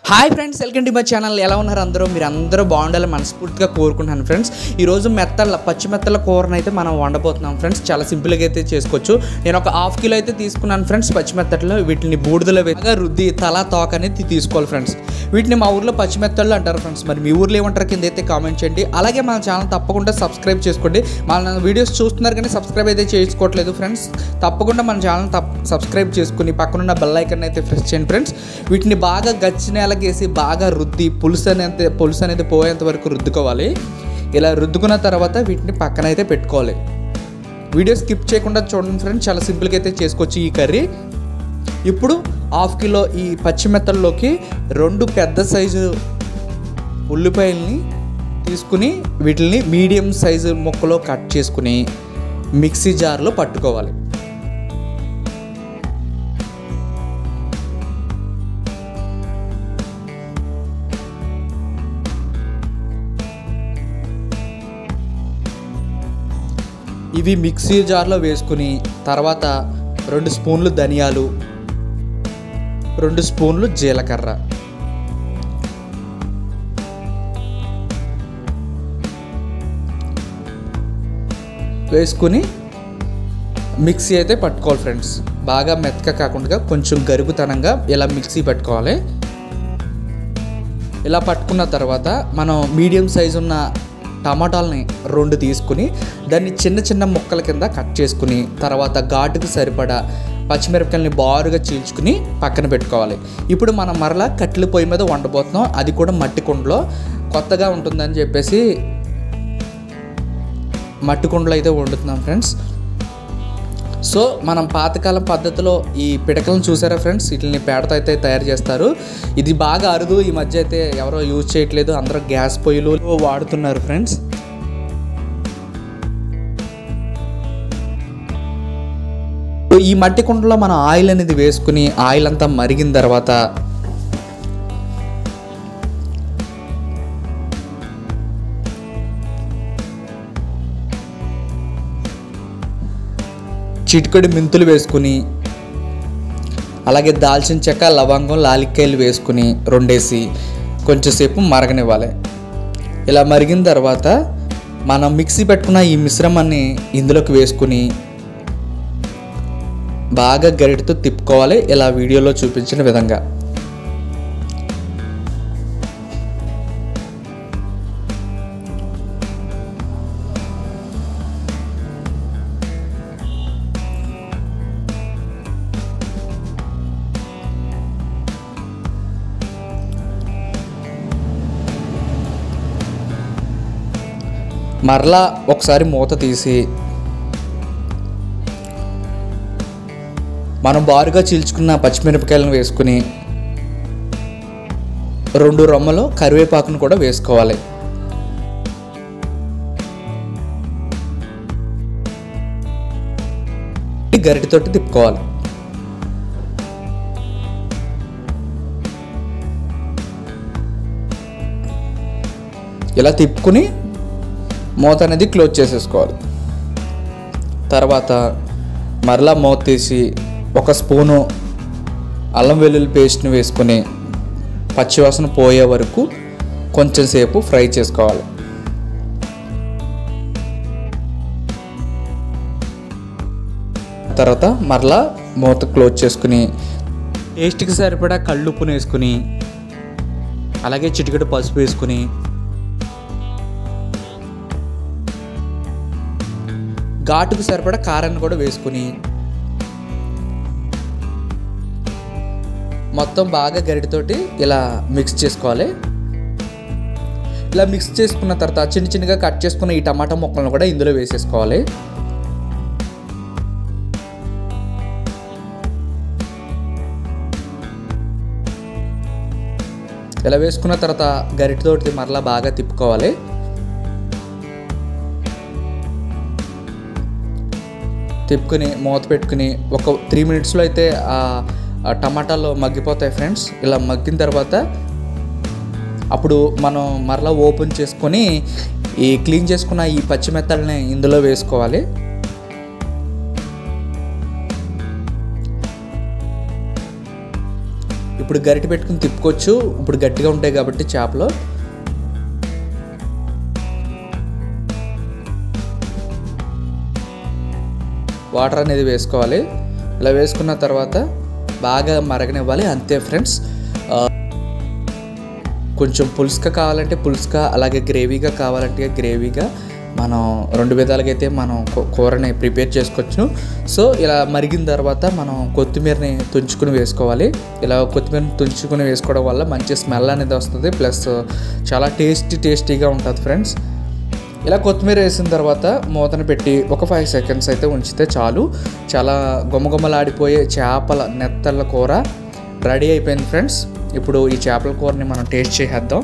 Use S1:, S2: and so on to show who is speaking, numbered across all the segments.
S1: Hi friends, welcome to my channel. ఎలా ఉన్నారు అందరూ? మీరు అందరూ బాగుండాలని మనస్ఫూర్తిగా కోరుకుంటున్నాను ఫ్రెండ్స్. ఈరోజు పచ్చి మెత్తల కూరను అయితే మనం వండబోతున్నాం ఫ్రెండ్స్. చాలా సింపుల్గా అయితే చేసుకోవచ్చు. నేను ఒక ½ కిలో అయితే తీసుకున్నాను ఫ్రెండ్స్ పచ్చి మెత్తలు. వీటిని బూడిదలో బాగా రుద్ది తలా తోక అనేది తీసుకోవాలి ఫ్రెండ్స్. వీటిని మా ఊర్లో పచ్చి మెత్తలు అంటారు ఫ్రెండ్స్. మరి మీ ఊర్లో ఏమంటారు కింద అయితే కామెంట్ చేయండి. అలాగే మన ఛానల్ తప్పకుండా సబ్స్క్రైబ్ చేసుకోండి. మన వీడియోస్ చూస్తున్నారు కానీ సబ్స్క్రైబ్ అయితే చేసుకోవట్లేదు ఫ్రెండ్స్. తప్పకుండా మన ఛానల్ సబ్స్క్రైబ్ చేసుకుని పక్కనున్న బెల్ ఐకాన్ అయితే ప్రెస్ చేయండి ఫ్రెండ్స్. వీటిని బాగా గచ్చిన వేసి బాగా రుద్ది పులుసు అనేది పోయేంత వరకు రుద్దుకోవాలి. ఇలా రుద్దుకున్న తర్వాత వీటిని పక్కన అయితే పెట్టుకోవాలి. వీడియో స్కిప్ చేయకుండా చూడండి ఫ్రెండ్స్. చాలా సింపుల్గా అయితే చేసుకోవచ్చు ఈ కర్రీ. ఇప్పుడు ½ కిలో ఈ పచ్చిమెత్తల్లోకి 2 పెద్ద సైజు ఉల్లిపాయల్ని తీసుకుని వీటిని మీడియం సైజు ముక్కలో కట్ చేసుకుని మిక్సీ జార్లో పట్టుకోవాలి. ఇవి మిక్సీ జార్లో వేసుకుని తర్వాత 2 స్పూన్లు ధనియాలు, 2 స్పూన్లు జీలకర్ర, వేసుకుని మిక్సీ అయితే పట్టుకోవాలి ఫ్రెండ్స్. బాగా మెత్తగా కాకుండా కొంచెం గరుగుతనంగా ఇలా మిక్సీ పట్టుకోవాలి. ఇలా పట్టుకున్న తర్వాత మనం మీడియం సైజు ఉన్న టమాటాలని 2 తీసుకుని దాన్ని చిన్న చిన్న ముక్కల కింద కట్ చేసుకుని తర్వాత ఘాటుకు సరిపడా పచ్చిమిరపకాయలని బారుగా చీల్చుకుని పక్కన పెట్టుకోవాలి. ఇప్పుడు మనం మరలా కట్టెల పొయ్యి మీద వండబోతున్నాం. అది కూడా మట్టి కుండలో. కొత్తగా ఉంటుందని చెప్పేసి మట్టి కుండలో అయితే వండుతున్నాం ఫ్రెండ్స్. సో మనం పాతకాలం పద్ధతిలో ఈ పిడకలను చూసారా ఫ్రెండ్స్? వీటిని పేడతో అయితే తయారు చేస్తారు. ఇది బాగా అరుదు. ఈ మధ్య అయితే ఎవరో యూజ్ చేయట్లేదు, అందరూ గ్యాస్ పొయ్యిలు వాడుతున్నారు ఫ్రెండ్స్. ఈ మట్టి కుండలో మనం ఆయిల్ అనేది వేసుకుని ఆయిల్ అంతా మరిగిన తర్వాత చిటికెడు మెంతులు వేసుకుని అలాగే దాల్చిన చెక్క, లవంగం, లాలిక్కాయలు వేసుకుని 2 వేసి కొంచెంసేపు మరగనివ్వాలి. ఇలా మరిగిన తర్వాత మనం మిక్సీ పెట్టుకున్న ఈ మిశ్రమాన్ని ఇందులోకి వేసుకుని బాగా గరిటెతో తిప్పుకోవాలి. ఇలా వీడియోలో చూపించిన విధంగా. మరలా ఒకసారి మూత తీసి మనం బారుగా చీల్చుకున్న పచ్చిమిరపకాయలను వేసుకుని 2 రొమ్మలు కరివేపాకును కూడా వేసుకోవాలి. గరిటెతోటి తిప్పుకోవాలి. ఇలా తిప్పుకుని మూత అనేది క్లోజ్ చేసేసుకోవాలి. తర్వాత మరలా మూత తీసి 1 స్పూను అల్లం వెల్లుల్లి పేస్ట్ని వేసుకొని పచ్చివాసన పోయే వరకు కొంచెం సేపు ఫ్రై చేసుకోవాలి. తర్వాత మరలా మూత క్లోజ్ చేసుకుని టేస్ట్కి సరిపడా కళ్ళుప్పును వేసుకుని అలాగే చిటికెడు పసుపు వేసుకుని ఘాటుకు సరిపడా కారాన్ని కూడా వేసుకుని మొత్తం బాగా గరిటెతోటి ఇలా మిక్స్ చేసుకోవాలి. ఇలా మిక్స్ చేసుకున్న తర్వాత చిన్నగా కట్ చేసుకున్న ఈ టమాటా ముక్కలను కూడా ఇందులో వేసేసుకోవాలి. ఇలా వేసుకున్న తర్వాత గరిటెతోటి మరలా బాగా తిప్పుకోవాలి. తిప్పుకుని మూత పెట్టుకుని ఒక 3 మినిట్స్లో అయితే టమాటాలు మగ్గిపోతాయి ఫ్రెండ్స్. ఇలా మగ్గిన తర్వాత అప్పుడు మనం మరలా ఓపెన్ చేసుకొని ఈ క్లీన్ చేసుకున్న ఈ పచ్చిమెత్తల్ని ఇందులో వేసుకోవాలి. ఇప్పుడు గరిటె పెట్టుకుని తిప్పుకోవచ్చు. ఇప్పుడు గట్టిగా ఉంటాయి కాబట్టి చేపలు. వాటర్ అనేది వేసుకోవాలి. ఇలా వేసుకున్న తర్వాత బాగా మరగనివ్వాలి. అంతే ఫ్రెండ్స్. కొంచెం పులుసుగా కావాలంటే పులుసుగా, అలాగే గ్రేవీగా కావాలంటే గ్రేవీగా మనం 2 విధాలుగా అయితే మనం కూరని ప్రిపేర్ చేసుకోవచ్చు. సో ఇలా మరిగిన తర్వాత మనం కొత్తిమీరని తుంచుకుని వేసుకోవాలి. ఇలా కొత్తిమీరని తుంచుకుని వేసుకోవడం వల్ల మంచి స్మెల్ అనేది వస్తుంది, ప్లస్ చాలా టేస్టీగా ఉంటుంది ఫ్రెండ్స్. ఇలా కొత్తిమీర వేసిన తర్వాత మూతను పెట్టి ఒక 5 సెకండ్స్ అయితే ఉంచితే చాలు. చాలా గుమగుమలాడిపోయే చేపల నెత్తళ్ళ కూర రెడీ అయిపోయింది ఫ్రెండ్స్. ఇప్పుడు ఈ చేపల కూరని మనం టేస్ట్ చేసేద్దాం.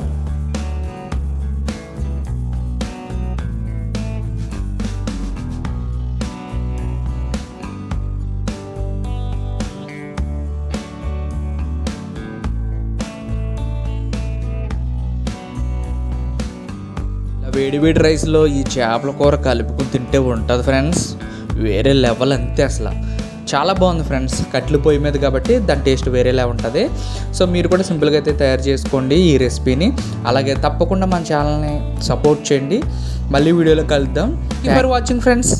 S1: వేడి రైస్లో ఈ చేపల కూర కలుపుకుని తింటే ఉంటుంది ఫ్రెండ్స్, వేరే లెవెల్ అంతే. అసలు చాలా బాగుంది ఫ్రెండ్స్. కట్లు పొయ్యి మీద కాబట్టి దాని టేస్ట్ వేరేలా ఉంటుంది. సో మీరు కూడా సింపుల్గా అయితే తయారు చేసుకోండి ఈ రెసిపీని. అలాగే తప్పకుండా మన ఛానల్ని సపోర్ట్ చేయండి. మళ్ళీ వీడియోలో కలుద్దాం. Thanks for watching friends.